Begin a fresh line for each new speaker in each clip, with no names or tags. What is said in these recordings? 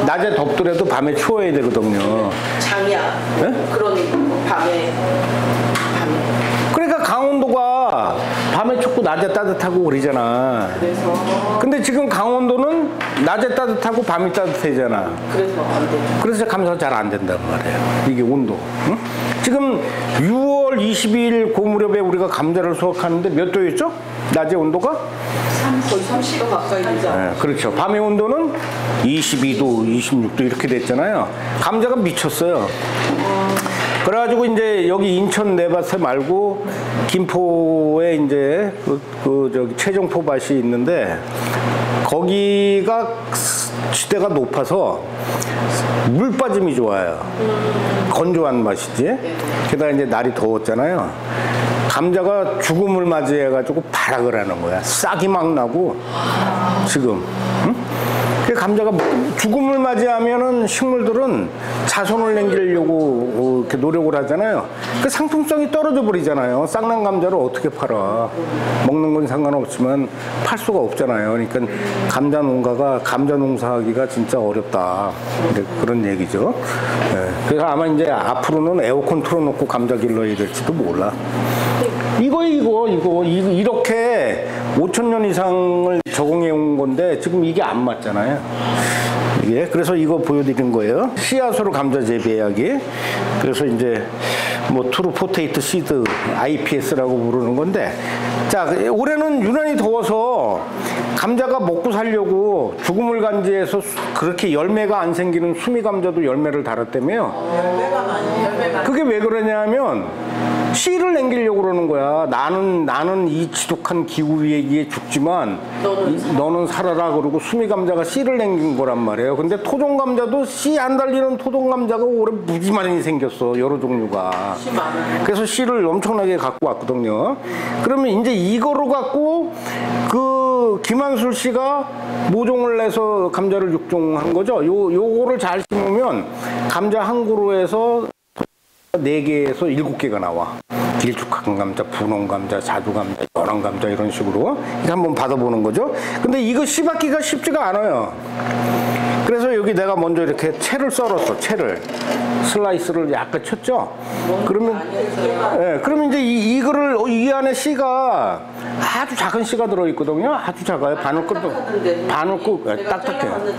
낮에 덥더라도 밤에 추워야 되거든요.
장이야.
네?
그런 밤에.
그러니까 강원도가 밤에 춥고 낮에 따뜻하고 그러잖아.
그래서.
근데 지금 강원도는 낮에 따뜻하고 밤이 따뜻해잖아.
그래서 안 돼.
그래서 감사가 잘 안 된단 말이에요. 이게 온도. 응? 지금 6월 22일 고무렵에 우리가 감자를 수확하는데 몇 도였죠? 낮에 온도가?
거의 30도 가까이 되잖아.
네, 그렇죠. 밤의 온도는 22도, 26도 이렇게 됐잖아요. 감자가 미쳤어요. 그래가지고 이제 여기 인천 내밭에 말고 김포에 이제 저기 최종포밭이 있는데 거기가 지대가 높아서 물 빠짐이 좋아요. 건조한 맛이지. 게다가 이제 날이 더웠잖아요. 감자가 죽음을 맞이해가지고 발악을 하는 거야. 싹이 막 나고 지금. 응? 그 감자가 죽음을 맞이하면은 식물들은 자손을 남기려고 이렇게 노력을 하잖아요. 그 상품성이 떨어져 버리잖아요. 쌍난 감자를 어떻게 팔아? 먹는 건 상관없지만 팔 수가 없잖아요. 그러니까 감자 농가가 감자 농사하기가 진짜 어렵다. 그런 얘기죠. 네. 그래서 아마 이제 앞으로는 에어컨 틀어놓고 감자 길러야 될지도 몰라. 이거 이렇게 5,000년 이상을 적응해 온 건데 지금 이게 안 맞잖아요. 이게 그래서 이거 보여드린 거예요. 씨앗으로 감자 재배하기. 그래서 이제 뭐 트루 포테이토 시드 IPS라고 부르는 건데, 자 올해는 유난히 더워서 감자가 먹고 살려고 죽음을 간지해서 그렇게 열매가 안 생기는 수미 감자도 열매를 달았다며요. 그게 왜 그러냐면 씨를 남기려고 그러는 거야. 나는 이 지독한 기후 위기에 죽지만 너는 살아라 그러고 수미 감자가 씨를 남긴 거란 말이에요. 근데 토종 감자도 씨 안 달리는 토종 감자가 올해 무지 많이 생겼어. 여러 종류가. 그래서 씨를 엄청나게 갖고 왔거든요. 그러면 이제 이거로 갖고 그 김한술 씨가 모종을 내서 감자를 육종한 거죠. 요거를 잘 심으면 감자 한 그루에서 4개에서 7개가 나와. 길쭉한 감자, 분홍 감자, 자두 감자, 연한 감자 이런 식으로 이거 한번 받아보는 거죠. 근데 이거 씨 받기가 쉽지가 않아요. 그래서 여기 내가 먼저 이렇게 채를 썰었어. 채를 슬라이스를 약간 쳤죠. 그러면 그러면 이제 이거를 이 안에 씨가 아주 작은 씨가 들어있거든요. 아주 작아요. 바늘꽃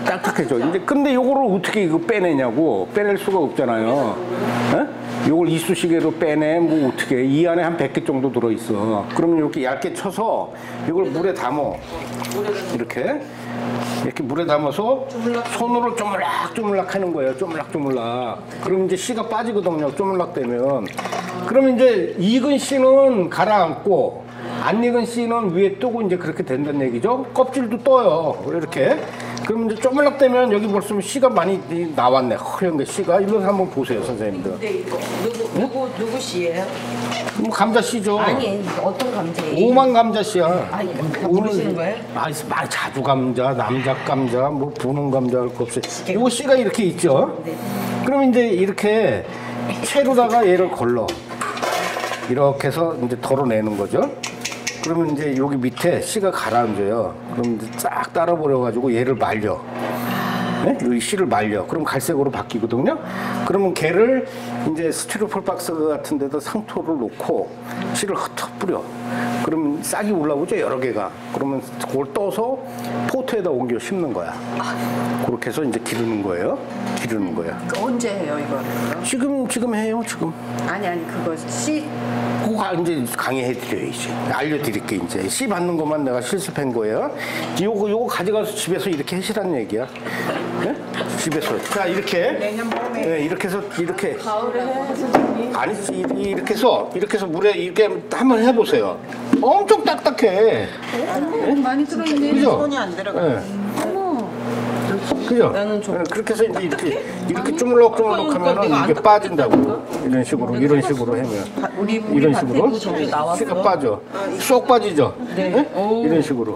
딱딱해져. 이제 근데 요거를 어떻게 이거 빼내냐고. 빼낼 수가 없잖아요. 요걸 이쑤시개로 빼내. 뭐 어떻게 이 안에 한 100개 정도 들어있어. 그러면 이렇게 얇게 쳐서 이걸 물에 담어. 이렇게 물에 담아서 손으로 쪼물락 하는 거예요. 쪼물락. 그럼 이제 씨가 빠지거든요. 쪼물락 되면. 그러면 이제 익은 씨는 가라앉고 안 익은 씨는 위에 뜨고 이제 그렇게 된다는 얘기죠. 껍질도 떠요. 이렇게. 그럼 이제 쪼물락 되면 여기 보시면 씨가 많이 나왔네. 허연 게 씨가. 이거 한번 보세요, 선생님들.
근데 이거 누구 씨예요?
뭐 감자 씨죠.
아니 어떤 감자예요?
오만 감자 씨야.
아니 모르시는 거예요?
자두 감자, 남작 감자, 뭐 분홍 감자 할 거 없어요. 요거 씨가 이렇게 있죠.
네.
그럼 이제 이렇게 채로다가 얘를 걸러. 이렇게 해서 이제 덜어내는 거죠. 그러면 이제 여기 밑에 씨가 가라앉아요. 그럼 이제 쫙 따라버려가지고 얘를 말려. 네? 이 씨를 말려. 그럼 갈색으로 바뀌거든요. 그러면 걔를 이제 스티로폼 박스 같은 데다 상토를 놓고 씨를 흩어 뿌려. 그러면 싹이 올라오죠, 여러 개가. 그러면 그걸 떠서 포트에다 옮겨 심는 거야. 그렇게 해서 이제 기르는 거예요.
언제 해요 이거?
지금 해요, 지금.
아니 그거 씨.
그거 이제 강의해드려야지. 알려드릴게, 이제. 씨 받는 것만 내가 실습한 거예요. 요거 가져가서 집에서 이렇게 하시라는 얘기야. 네? 집에서. 자, 이렇게.
내년 봄에.
네, 이렇게 해서, 이렇게.
가을에 해, 선생님.
아니, 이렇게 해서 물에 이렇게 한번 해보세요. 엄청 딱딱해.
많이 들어있네.
그죠?
손이 안 들어가.
네. 그죠?
나는 좀
그렇게 해서 이제 이렇게 쪼물럭 하면은 이게 빠진다고. 이런 식으로 하면. 이런 식으로. 씨가 빠져. 쏙 빠지죠? 네? 이런 식으로.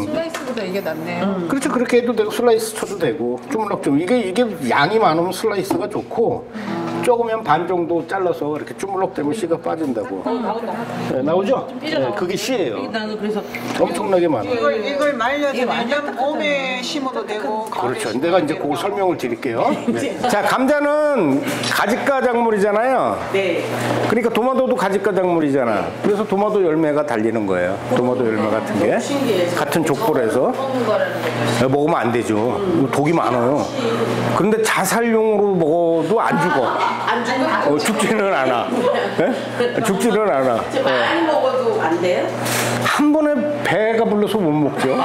슬라이스보다 이게 낫네요.
그렇죠. 그렇게 해도 되고 슬라이스 쳐도 되고 쪼물럭 이게 양이 많으면 슬라이스가 좋고 조금면 반 정도 잘라서 이렇게 주물럭대면 씨가 빠진다고. 네, 나오죠? 네, 그게 씨예요.
나는 그래서
엄청나게 많아.
이걸 말려서 내년 봄에 심어도 되고.
그렇죠. 내가 이제 그걸 설명을 드릴게요. 네. 자, 감자는 가지가 작물이잖아요.
네.
그러니까 도마도도 가지가 작물이잖아. 그래서 도마도 열매가 달리는 거예요. 도마도 열매 같은 게 같은 족보에서 먹으면 안 되죠. 독이 많아요. 그런데 자살용으로 먹어도 안 죽어.
안 죽어?
죽지는 않아. 네? 죽지는 않아.
많이 먹어도 안 돼요?
한 번에 배가 불러서 못 먹죠.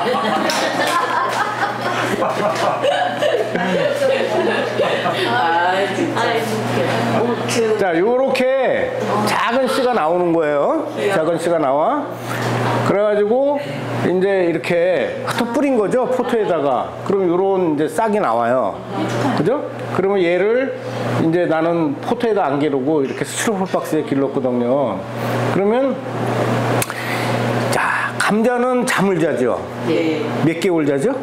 자, 요렇게 작은 씨가 나오는 거예요. 작은 씨가 나와. 그래가지고 이제 이렇게 흩어 뿌린 거죠, 포트에다가. 그럼 요런 이제 싹이 나와요. 그죠? 그러면 얘를 이제 나는 포트에다 안 기르고 이렇게 스티로폼 박스에 길렀거든요. 그러면 자, 감자는 잠을 자죠.
네.
몇 개월 자죠?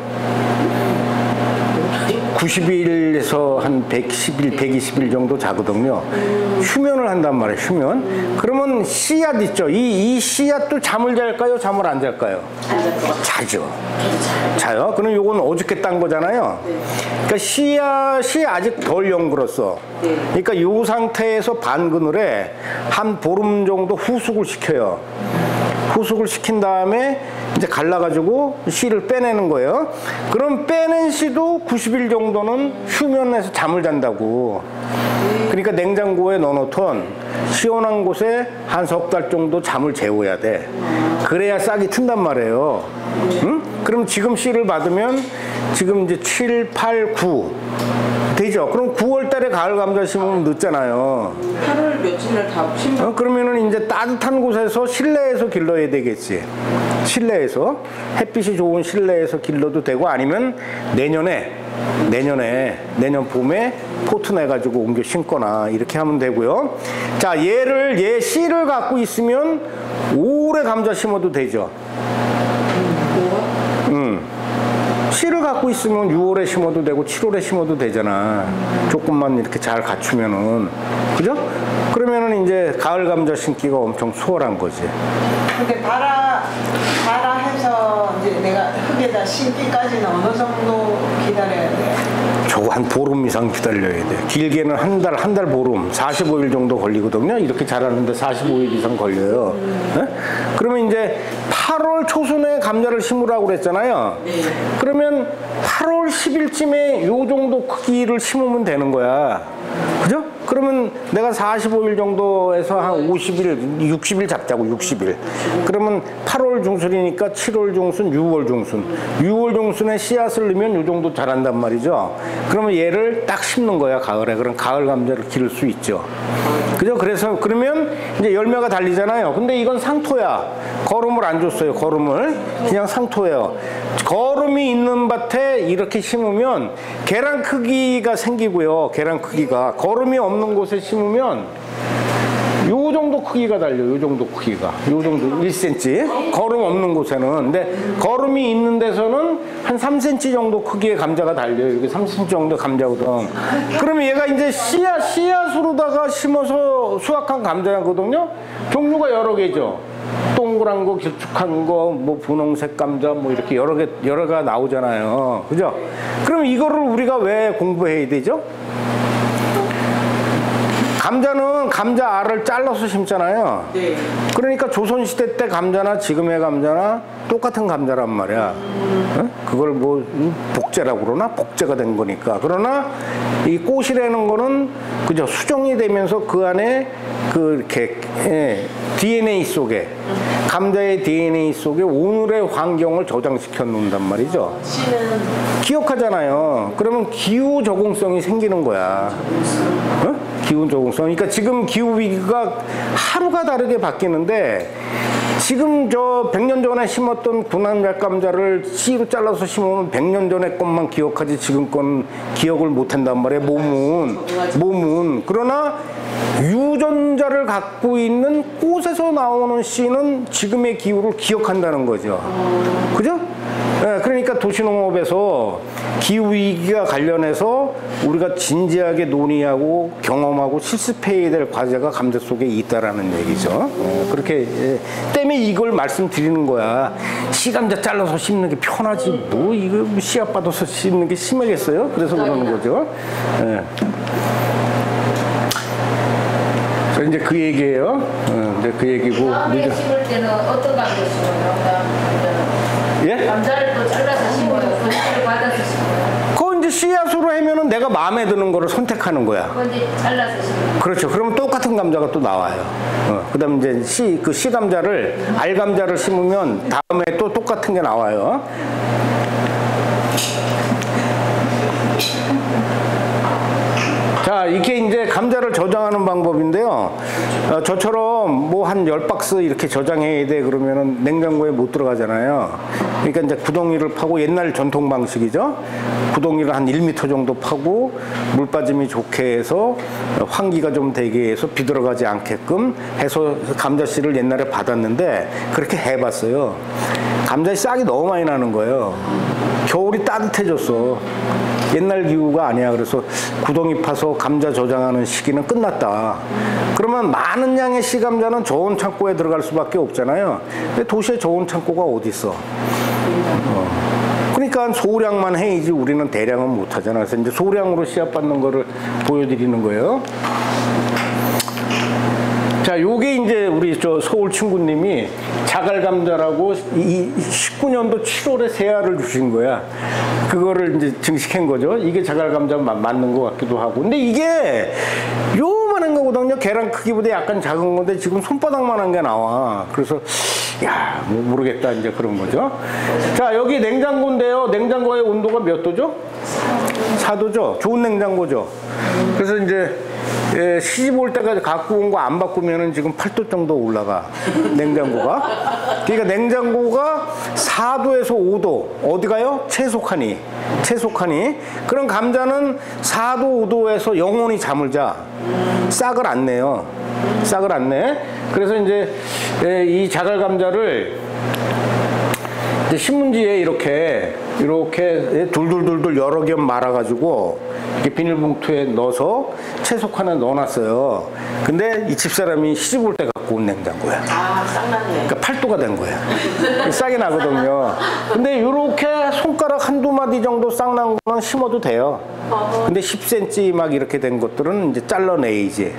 90일에서 한 110일, 120일 정도 자거든요. 휴면을 한단 말이에요, 휴면. 그러면 씨앗 있죠? 이 씨앗도 잠을 잘까요? 잠을 안 잘까요? 자죠. 자요. 그럼 요건 어저께 딴 거잖아요. 그러니까 씨앗이 아직 덜 연글었어. 그러니까 요 상태에서 반그늘에 한 보름 정도 후숙을 시켜요. 후숙을 시킨 다음에 이제 갈라가지고 씨를 빼내는 거예요. 그럼 빼낸 씨도 90일 정도는 휴면에서 잠을 잔다고. 그러니까 냉장고에 넣어놓던 시원한 곳에 한 석 달 정도 잠을 재워야 돼. 그래야 싹이 튼단 말이에요. 응? 그럼 지금 씨를 받으면 지금 이제 7, 8, 9 되죠. 그럼 9월 달에 가을 감자 심으면 늦잖아요.
8월 며칠날 다 심어.
그러면은 이제 따뜻한 곳에서 실내에서 길러야 되겠지. 실내에서 햇빛이 좋은 실내에서 길러도 되고, 아니면 내년 봄에 포트 내가지고 옮겨 심거나 이렇게 하면 되고요. 자, 얘 씨를 갖고 있으면 오래 감자 심어도 되죠. 씨를 갖고 있으면 6월에 심어도 되고 7월에 심어도 되잖아. 조금만 이렇게 잘 갖추면은. 그죠? 그러면은 이제 가을 감자 심기가 엄청 수월한 거지.
근데 달아 해서 이제 내가 흙에다 심기까지는 어느 정도 기다려야 돼?
저거 한 보름 이상 기다려야 돼. 길게는 한 달 보름, 45일 정도 걸리거든요. 이렇게 자라는데 45일 이상 걸려요. 네? 그러면 이제 8월 초순에 감자를 심으라고 그랬잖아요. 그러면 8월 10일쯤에 요 정도 크기를 심으면 되는 거야. 그죠? 그러면 내가 45일 정도에서 한 50일, 60일 잡자고, 60일. 그러면 8월 중순이니까 7월 중순, 6월 중순. 6월 중순에 씨앗을 넣으면 요 정도 자란단 말이죠. 그러면 얘를 딱 심는 거야, 가을에. 그럼 가을 감자를 기를 수 있죠. 그죠? 그러면 이제 열매가 달리잖아요. 근데 이건 상토야. 거름을 안 줬어요, 거름을. 그냥 상토예요. 거름이 있는 밭에 이렇게 심으면 계란 크기가 생기고요. 계란 크기가. 거름이 없는 곳에 심으면 요 정도 크기가 달려. 요 정도 크기가. 요 정도 1cm. 거름 없는 곳에는. 근데 거름이 있는 데서는 한 3cm 정도 크기의 감자가 달려요. 이게 3cm 정도 감자거든. 그러면 얘가 이제 씨앗으로다가 심어서 수확한 감자거든요. 종류가 여러 개죠. 동그란 거, 길쭉한 거, 뭐 분홍색 감자, 뭐 이렇게 여러 개가 나오잖아요. 그죠? 그럼 이거를 우리가 왜 공부해야 되죠? 감자는 감자 알을 잘라서 심잖아요.
네.
그러니까 조선시대 때 감자나 지금의 감자나 똑같은 감자란 말이야. 어? 그걸 뭐 복제라고 그러나? 복제가 된 거니까. 그러나 이 꽃이라는 거는 그죠? 수정이 되면서 그 안에 이렇게 DNA 속에, 감자의 DNA 속에 오늘의 환경을 저장시켜 놓는단 말이죠. 기억하잖아요. 그러면 기후 적응성이 생기는 거야. 어? 기후 적응성. 그러니까 지금 기후 위기가 하루가 다르게 바뀌는데, 지금 저 100년 전에 심었던 군함약 감자를 씨로 잘라서 심으면 100년 전에 것만 기억하지 지금 건 기억을 못 한단 말이에요. 몸은. 그러나 유전자를 갖고 있는 꽃에서 나오는 씨는 지금의 기후를 기억한다는 거죠. 그죠? 네, 그러니까 도시농업에서 기후위기가 관련해서 우리가 진지하게 논의하고 경험하고 실습해야 될 과제가 감자 속에 있다라는 얘기죠. 그렇게 때문에 이걸 말씀드리는 거야. 씨감자 잘라서 심는 게 편하지 뭐 이거 씨앗 받아서 심는 게 심하겠어요? 그래서 그러는 거죠. 예. 자, 이제 그 얘기예요. 이제 그 얘기고.
다음에 심을 때는 어떤 감자 심어요?
예?
감자를 또 잘라서 심어요. 건지를 받아서 심어요.
그거 이제 씨앗으로 하면은 내가 마음에 드는 거를 선택하는 거야.
건지 잘라서 심어요.
그렇죠. 그러면 똑같은 감자가 또 나와요. 그다음 이제 씨 감자를 알감자를 심으면 다음에 또 똑같은 게 나와요. 자, 이게 이제 감자를 저장하는 방법인데요. 저처럼 뭐 한 10박스 이렇게 저장해야 돼 그러면은 냉장고에 못 들어가잖아요. 그러니까 이제 구덩이를 파고 옛날 전통 방식이죠. 구덩이를 한 1m 정도 파고 물 빠짐이 좋게 해서 환기가 좀 되게 해서 비들어가지 않게끔 해서 감자씨를 옛날에 받았는데 그렇게 해봤어요. 감자의 싹이 너무 많이 나는 거예요. 겨울이 따뜻해졌어. 옛날 기후가 아니야. 그래서 구덩이 파서 감자 저장하는 시기는 끝났다. 그러면 많은 양의 씨감자는 저온 창고에 들어갈 수밖에 없잖아요. 근데 도시에 저온 창고가 어디 있어? 그러니까 소량만 해야지 우리는 대량은 못 하잖아. 그래서 이제 소량으로 씨앗 받는 거를 보여드리는 거예요. 자, 요게 이제 우리 저 서울 친구님이 자갈감자라고 19년도 7월에 새알을 주신 거야. 그거를 이제 증식한 거죠. 이게 자갈감자 맞는 것 같기도 하고. 근데 이게 요만한 거거든요. 계란 크기보다 약간 작은 건데 지금 손바닥만한 게 나와. 그래서 야, 뭐 모르겠다 이제 그런 거죠. 자, 여기 냉장고인데요. 냉장고의 온도가 몇 도죠? 4도죠. 좋은 냉장고죠. 그래서 이제 시집 올 때까지 갖고 온 거 안 바꾸면은 지금 8도 정도 올라가 냉장고가. 그러니까 냉장고가 4도에서 5도 어디 가요? 채속하니. 그럼 감자는 4도 5도에서 영원히 잠을 자. 싹을 안 내요. 싹을 안 내. 그래서 이제 이 자갈 감자를 이제 신문지에 이렇게 둘둘둘둘 여러 겹 말아가지고 이렇게 비닐봉투에 넣어서 채속하나 넣어놨어요. 근데 이 집사람이 시집 올 때 갖고 온 냉장고야.
아, 쌍났네.
그러니까 8도가 된 거야. 싹이 나거든요. 근데 이렇게 손가락 한두 마디 정도 싹 난 거는 심어도 돼요. 근데 10cm 막 이렇게 된 것들은 이제 잘라내야지.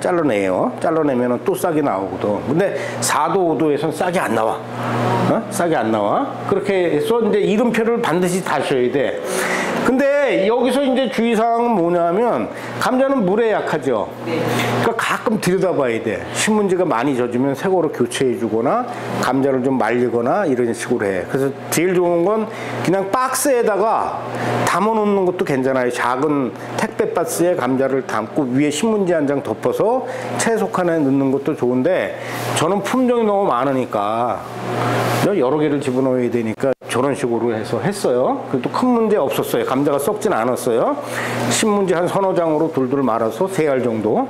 잘라내요. 잘라내면 또 싹이 나오거든. 근데 4도, 5도에선 싹이 안 나와. 싹이 안 나와. 그렇게 해서 이제 이름표를 반드시 다셔야 돼. 근데 여기서 이제 주의사항은 뭐냐면 감자는 물에 약하죠. 그러니까 가끔 들여다봐야 돼. 신문지가 많이 젖으면 새 거로 교체해 주거나 감자를 좀 말리거나 이런 식으로 해. 그래서 제일 좋은 건 그냥 박스에다가 담아 놓는 것도 괜찮아요. 작은 택배 박스에 감자를 담고 위에 신문지 한 장 덮어서 채소칸에 넣는 것도 좋은데 저는 품종이 너무 많으니까 여러 개를 집어넣어야 되니까 저런 식으로 해서 했어요. 그래도 큰 문제 없었어요. 감자가 썩진 않았어요. 신문지 한 서너 장으로 둘둘 말아서 3알 정도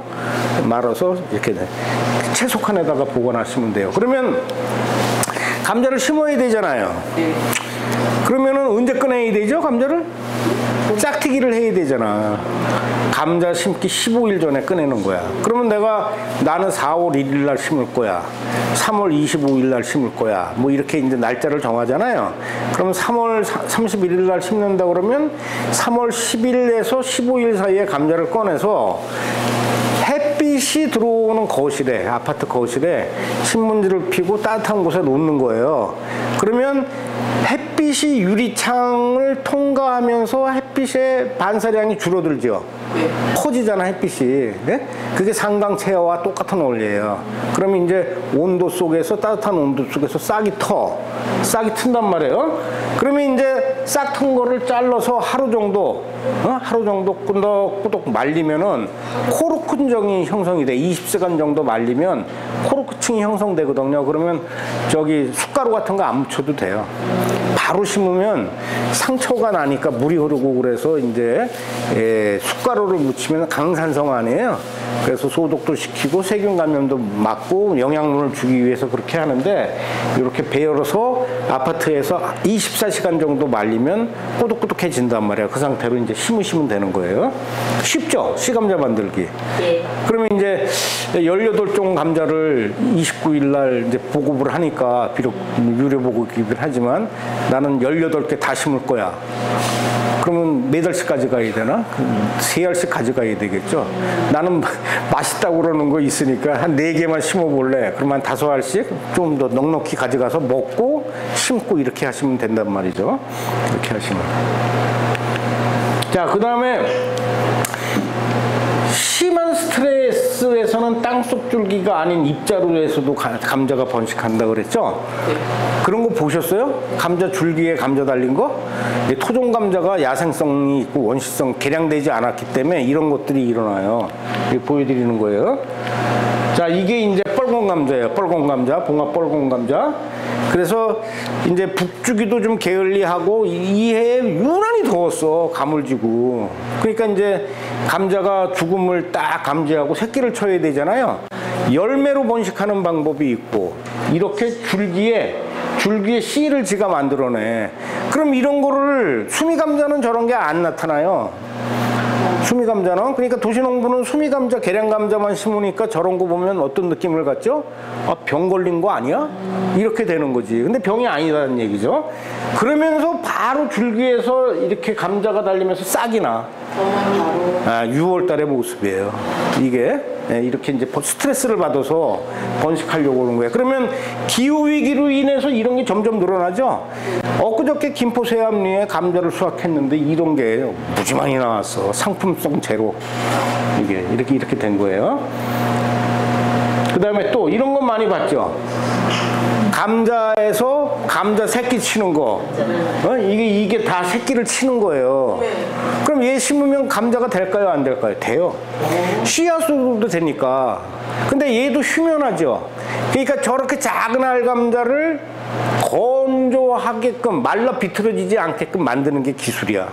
말아서 이렇게 채소칸에다가 보관하시면 돼요. 그러면 감자를 심어야 되잖아요. 그러면은 언제 꺼내야 되죠? 감자를? 짝튀기를 해야 되잖아. 감자 심기 15일 전에 꺼내는 거야. 그러면 나는 4월 1일 날 심을 거야. 3월 25일 날 심을 거야. 뭐 이렇게 이제 날짜를 정하잖아요. 그러면 3월 31일 날 심는다 그러면 3월 10일에서 15일 사이에 감자를 꺼내서 햇빛이 들어오는 거실에, 아파트 거실에 신문지를 피고 따뜻한 곳에 놓는 거예요. 그러면 햇빛이 유리창을 통과하면서 햇빛의 반사량이 줄어들죠. 퍼지잖아, 햇빛이. 네? 그게 상광체와 똑같은 원리예요. 그러면 이제 온도 속에서, 따뜻한 온도 속에서 싹이 튼단 말이에요. 그러면 이제 싹 튼 거를 잘라서 하루 정도 꾸덕꾸덕 말리면은 코르크층이 형성이 돼. 20시간 정도 말리면 코르크층이 형성되거든요. 그러면 저기 숟가루 같은 거 안 묻혀도 돼요. 바로 심으면 상처가 나니까 물이 흐르고 그래서 이제 숟가루를 묻히면 강산성 아니에요. 그래서 소독도 시키고 세균 감염도 막고 영양분을 주기 위해서 그렇게 하는데 이렇게 배열어서 아파트에서 24시간 정도 말리면 꼬독꼬독해진단 말이야. 그 상태로 이제 심으시면 되는 거예요. 쉽죠? 씨감자 만들기.
네.
그러면 이제 18종 감자를 29일 날 이제 보급을 하니까 비록 유료 보급이긴 하지만 나는 18개 다 심을 거야. 그러면 몇 알씩 가져가야 되나? 3알씩 가져가야 되겠죠. 나는 맛있다고 그러는 거 있으니까 한 4개만 심어볼래. 그러면 한 5알씩 좀 더 넉넉히 가져가서 먹고 심고 이렇게 하시면 된단 말이죠. 이렇게 하시면. 자, 그 다음에 심한 스트레스에서는 땅속 줄기가 아닌 입자로에서도 감자가 번식한다 그랬죠? 그런 거 보셨어요? 감자 줄기에 감자 달린 거? 토종 감자가 야생성이 있고 원시성 개량되지 않았기 때문에 이런 것들이 일어나요. 보여드리는 거예요. 자, 이게 이제 뻘건 감자예요. 뻘건 감자, 봉합 뻘건 감자. 그래서 이제 북주기도 좀 게을리하고 이 해에 유난히 더웠어. 가물지고. 그러니까 이제 감자가 죽음을 딱 감지하고 새끼를 쳐야 되잖아요. 열매로 번식하는 방법이 있고 이렇게 줄기에 씨를 지가 만들어내. 그럼 이런 거를 수미감자는 저런 게 안 나타나요. 수미감자는. 그러니까 도시농부는 수미감자, 계량감자만 심으니까 저런 거 보면 어떤 느낌을 갖죠? 아, 병 걸린 거 아니야? 이렇게 되는 거지. 근데 병이 아니라는 얘기죠. 그러면서 바로 줄기에서 이렇게 감자가 달리면서 싹이 나. 6월 달의 모습이에요. 이게 이렇게 이제 스트레스를 받아서 번식하려고 하는 거예요. 그러면 기후위기로 인해서 이런 게 점점 늘어나죠. 엊그저께 김포 쇠암리에 감자를 수확했는데 이런 게 무지 많이 나왔어. 상품성 제로. 이게 이렇게 된 거예요. 그 다음에 또 이런 건 많이 봤죠. 감자에서 감자 새끼 치는 거. 이게 다 새끼를 치는 거예요. 그럼 얘 심으면 감자가 될까요? 안 될까요? 돼요. 씨앗으로도 되니까. 근데 얘도 휴면하죠. 그러니까 저렇게 작은 알감자를 건조하게끔 말라 비틀어지지 않게끔 만드는 게 기술이야.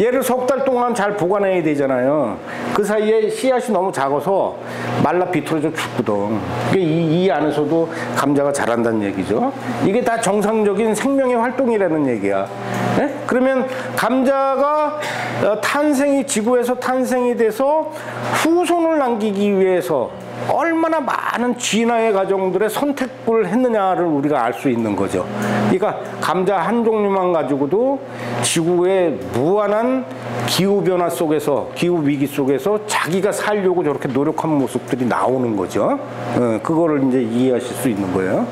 얘를 석 달 동안 잘 보관해야 되잖아요. 그 사이에 씨앗이 너무 작아서 말라 비틀어져 죽거든. 이 안에서도 감자가 자란다는 얘기죠. 이게 다 정상적인 생명의 활동이라는 얘기야. 네? 그러면 감자가 지구에서 탄생이 돼서 후손을 남기기 위해서 얼마나 많은 진화의 과정들의 선택을 했느냐를 우리가 알 수 있는 거죠. 그러니까 감자 한 종류만 가지고도 지구의 무한한 기후변화 속에서, 기후위기 속에서 자기가 살려고 저렇게 노력한 모습들이 나오는 거죠. 그거를 이제 이해하실 수 있는 거예요.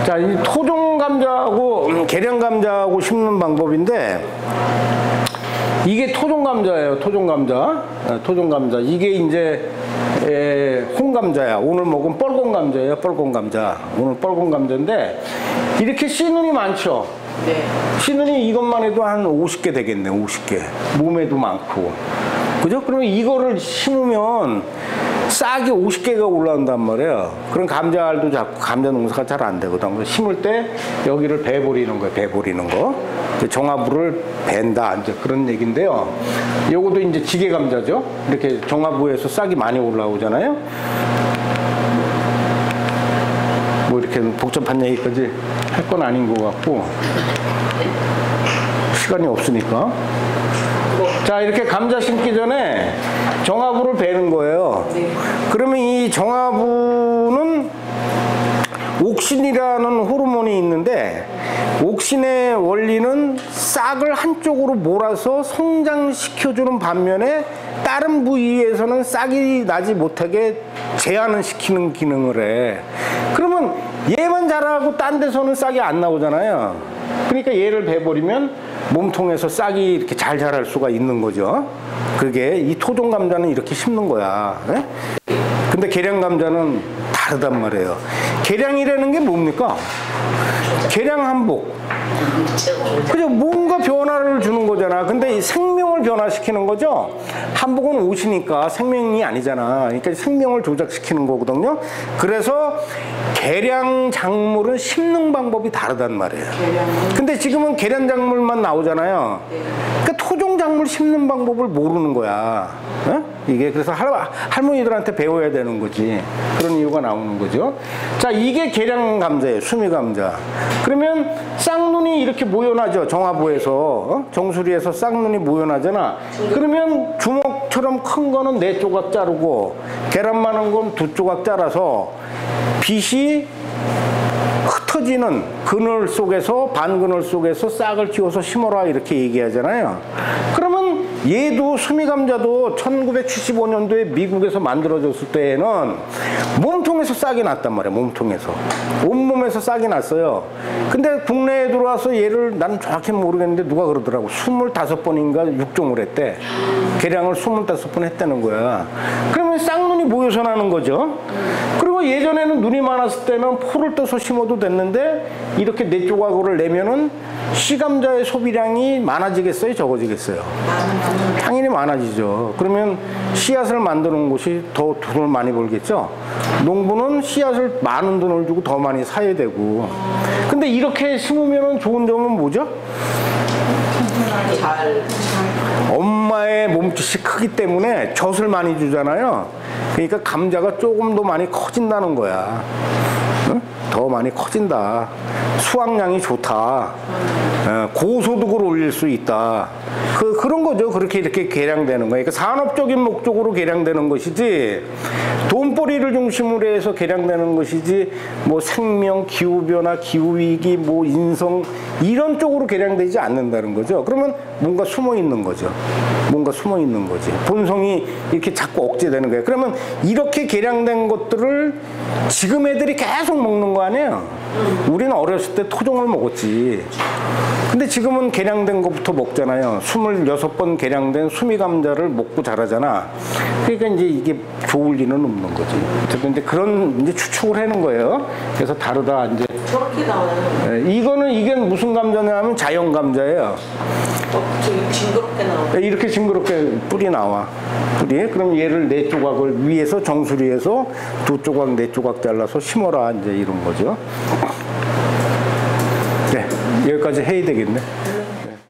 자, 이 토종 감자하고 계량 감자하고 심는 방법인데, 이게 토종 감자예요. 토종 감자. 토종 감자. 이게 이제 홍감자야. 오늘 먹은 뻘건 감자예요. 뻘건 감자. 오늘 뻘건 감자인데 이렇게 씨눈이 많죠.
네.
씨눈이 이것만 해도 한 50개 되겠네. 50개. 몸에도 많고. 그죠? 그러면 이거를 심으면 싹이 50개가 올라온단 말이에요. 그럼 감자알도 자꾸 감자 농사가 잘 안 되거든. 그래서 심을 때 여기를 베버리는 거예요. 베버리는 거. 정화부를 벤다. 이제 그런 얘기인데요. 요것도 이제 지게 감자죠. 이렇게 정화부에서 싹이 많이 올라오잖아요. 뭐 이렇게 복잡한 얘기까지 할 건 아닌 것 같고 시간이 없으니까. 자, 이렇게 감자 심기 전에 정화부를 베는 거예요. 그러면 이 정화부는 옥신이라는 호르몬이 있는데 옥신의 원리는 싹을 한쪽으로 몰아서 성장시켜주는 반면에 다른 부위에서는 싹이 나지 못하게 제한을 시키는 기능을 해. 그러면 얘만 자라고 딴 데서는 싹이 안 나오잖아요. 그러니까 얘를 베버리면 몸통에서 싹이 이렇게 잘 자랄 수가 있는 거죠. 그게 이 토종 감자는 이렇게 심는 거야. 네? 근데 계량 감자는 다르단 말이에요. 계량이라는 게 뭡니까? 계량 한복. 그죠? 뭔가 변화를 주는 거잖아. 근데 이 생명을 변화시키는 거죠. 한복은 옷이니까 생명이 아니잖아. 그러니까 생명을 조작시키는 거거든요. 그래서 계량 작물은 심는 방법이 다르단 말이에요. 근데 지금은 계량 작물만 나오잖아요. 그러니까 토종 작물 심는 방법을 모르는 거야. 어? 이게 그래서 할머니들한테 배워야 되는 거지. 그런 이유가 나오는 거죠. 자, 이게 계량 감자예요. 수미 감자. 그러면 쌍눈이 이렇게 모여나죠. 정화부에서 정수리에서 쌍눈이 모여나잖아. 그러면 주먹처럼 큰 거는 4조각 자르고 계란 많은 건 2조각 잘라서 빛이 흩어지는 그늘 속에서 반그늘 속에서 싹을 틔워서 심어라 이렇게 얘기하잖아요. 그러면 얘도 수미감자도 1975년도에 미국에서 만들어졌을 때에는 몸통에서 싹이 났단 말이에요. 몸통에서 온몸에서 싹이 났어요. 근데 국내에 들어와서 얘를 나는 정확히 모르겠는데 누가 그러더라고. 25번인가 육종을 했대. 계량을 25번 했다는 거야. 그러면 쌍눈이 모여서 나는 거죠. 그리고 예전에는 눈이 많았을 때는 포를 떠서 심어도 됐는데 이렇게 4조각을 내면은 씨감자의 소비량이 많아지겠어요? 적어지겠어요? 당연히 많아지죠. 그러면 씨앗을 만드는 곳이 더 돈을 많이 벌겠죠? 농부는 씨앗을 많은 돈을 주고 더 많이 사야 되고. 근데 이렇게 심으면 좋은 점은 뭐죠? 엄마의 몸짓이 크기 때문에 젖을 많이 주잖아요. 그러니까 감자가 조금 더 많이 커진다는 거야. 응? 더 많이 커진다. 수확량이 좋다. 고소득을 올릴 수 있다. 그런 거죠. 그렇게 이렇게 계량되는 거예요. 그러니까 산업적인 목적으로 계량되는 것이지 돈벌이를 중심으로 해서 계량되는 것이지 뭐 생명, 기후변화, 기후위기, 뭐 인성 이런 쪽으로 계량되지 않는다는 거죠. 그러면 뭔가 숨어 있는 거죠. 뭔가 숨어 있는 거지. 본성이 이렇게 자꾸 억제되는 거예요. 그러면 이렇게 계량된 것들을 지금 애들이 계속 먹는 거 아니에요? 우리는 어렸을 때 토종을 먹었지. 근데 지금은 계량된 것부터 먹잖아요. 26번 계량된 수미감자를 먹고 자라잖아. 그러니까 이제 이게 좋을 리는 없는 거지. 어쨌든 이제 그런 이제 추측을 하는 거예요. 그래서 다르다 이제.
저렇게 나와요.
이게 무슨 감자냐면 자연 감자예요.
되게 징그럽게 나와요.
이렇게 징그럽게 뿔이 나와. 뿔이. 그럼 얘를 4조각을 위에서 정수리에서 2조각, 4조각 잘라서 심어라 이제 이런 거죠. 네, 여기까지 해야 되겠네.